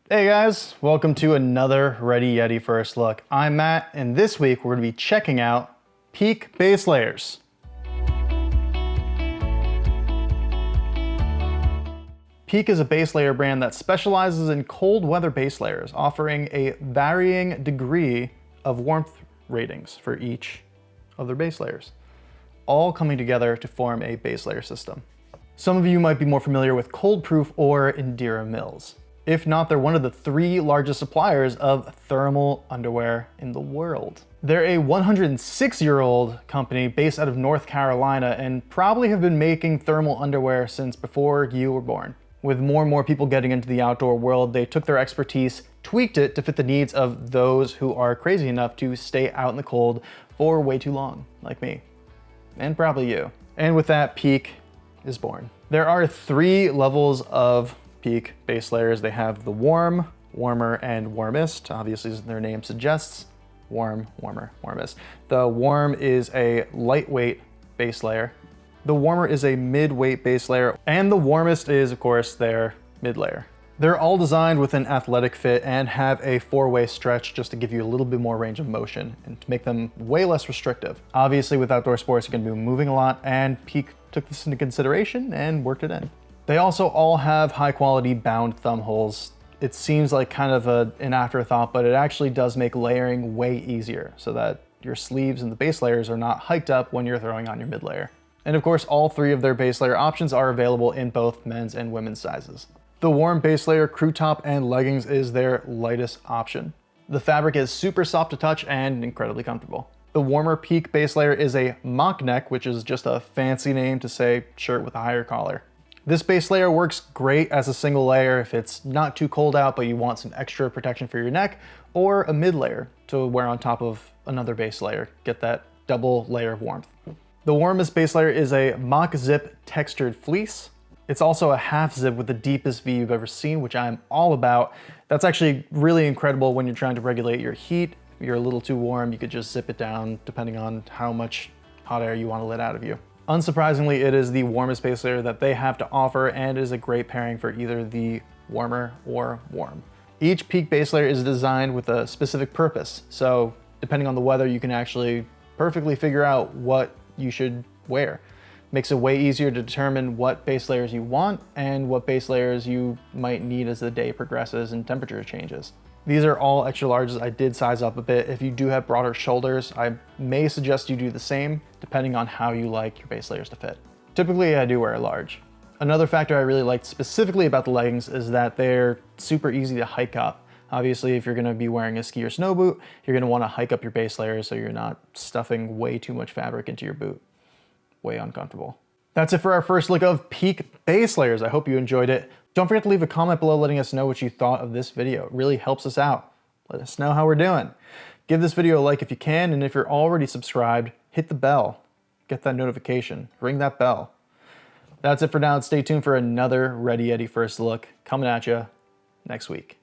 Hey guys, welcome to another Ready Yeti First Look. I'm Matt, and this week we're going to be checking out Peak Baselayers. Peak is a base layer brand that specializes in cold weather base layers, offering a varying degree of warmth ratings for each of their base layers, all coming together to form a base layer system. Some of you might be more familiar with Cold Proof or Indira Mills. If not, they're one of the 3 largest suppliers of thermal underwear in the world. They're a 106-year-old company based out of North Carolina and probably have been making thermal underwear since before you were born. With more and more people getting into the outdoor world, they took their expertise, tweaked it to fit the needs of those who are crazy enough to stay out in the cold for way too long, like me, and probably you. And with that, Peak is born. There are 3 levels of Peak base layers. They have the warm, warmer, and warmest. Obviously, as their name suggests, warm, warmer, warmest. The warm is a lightweight base layer. The warmer is a mid-weight base layer, and the warmest is, of course, their mid layer. They're all designed with an athletic fit and have a 4-way stretch just to give you a little bit more range of motion and to make them way less restrictive. Obviously, with outdoor sports, you're gonna be moving a lot, and Peak took this into consideration and worked it in. They also all have high quality bound thumb holes. It seems like kind of an afterthought, but it actually does make layering way easier so that your sleeves and the base layers are not hiked up when you're throwing on your mid layer. And of course, all 3 of their base layer options are available in both men's and women's sizes. The warm base layer crew top and leggings is their lightest option. The fabric is super soft to touch and incredibly comfortable. The warmer Peak base layer is a mock neck, which is just a fancy name to say shirt with a higher collar. This base layer works great as a single layer if it's not too cold out, but you want some extra protection for your neck, or a mid layer to wear on top of another base layer. Get that double layer of warmth. The warmest base layer is a mock zip textured fleece. It's also a half zip with the deepest V you've ever seen, which I'm all about. That's actually really incredible when you're trying to regulate your heat. If you're a little too warm, you could just zip it down depending on how much hot air you want to let out of you. Unsurprisingly, it is the warmest base layer that they have to offer and is a great pairing for either the warmer or warm. Each Peak base layer is designed with a specific purpose, so depending on the weather, you can actually perfectly figure out what you should wear. Makes it way easier to determine what base layers you want and what base layers you might need as the day progresses and temperature changes. These are all extra larges. I did size up a bit. If you do have broader shoulders, I may suggest you do the same, depending on how you like your base layers to fit. Typically, I do wear a large. Another factor I really liked specifically about the leggings is that they're super easy to hike up. Obviously, if you're gonna be wearing a ski or snow boot, you're gonna wanna hike up your base layers so you're not stuffing way too much fabric into your boot. Way uncomfortable. That's it for our first look of Peak base layers. I hope you enjoyed it. Don't forget to leave a comment below letting us know what you thought of this video. It really helps us out. Let us know how we're doing. Give this video a like if you can, and if you're already subscribed, hit the bell. Get that notification, ring that bell. That's it for now. Stay tuned for another Ready Yeti First Look coming at you next week.